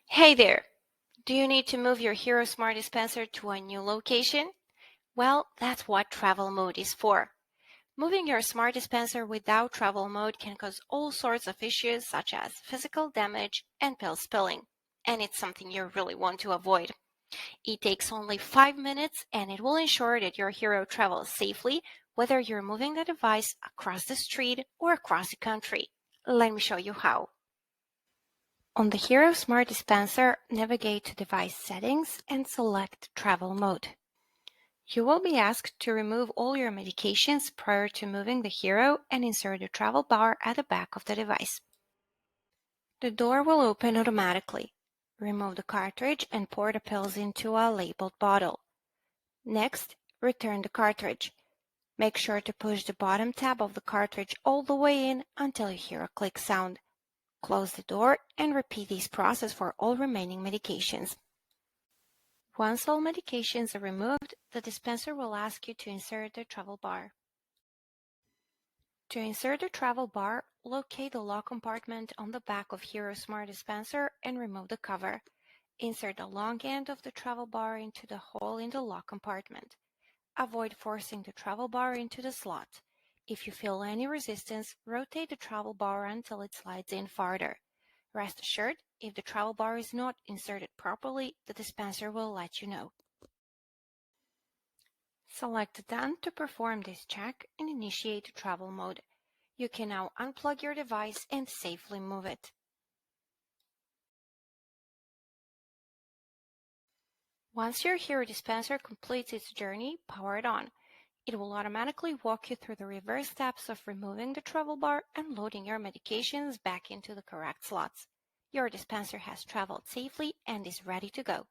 Hey there! Do you need to move your Hero Smart Dispenser to a new location? Well, that's what travel mode is for. Moving your smart dispenser without travel mode can cause all sorts of issues such as physical damage and pill spilling, and it's something you really want to avoid. It takes only 5 minutes and it will ensure that your Hero travels safely whether you're moving the device across the street or across the country. Let me show you how. On the Hero Smart Dispenser, navigate to Device Settings and select Travel Mode. You will be asked to remove all your medications prior to moving the Hero and insert the travel bar at the back of the device. The door will open automatically. Remove the cartridge and pour the pills into a labeled bottle. Next, return the cartridge. Make sure to push the bottom tab of the cartridge all the way in until you hear a click sound. Close the door and repeat this process for all remaining medications. Once all medications are removed, the dispenser will ask you to insert the travel bar. To insert the travel bar, locate the lock compartment on the back of Hero Smart Dispenser and remove the cover. Insert the long end of the travel bar into the hole in the lock compartment. Avoid forcing the travel bar into the slot. If you feel any resistance, rotate the travel bar until it slides in farther. Rest assured, if the travel bar is not inserted properly, the dispenser will let you know. Select Done to perform this check and initiate travel mode. You can now unplug your device and safely move it. Once your Hero dispenser completes its journey, power it on. It will automatically walk you through the reverse steps of removing the travel bar and loading your medications back into the correct slots. Your dispenser has traveled safely and is ready to go.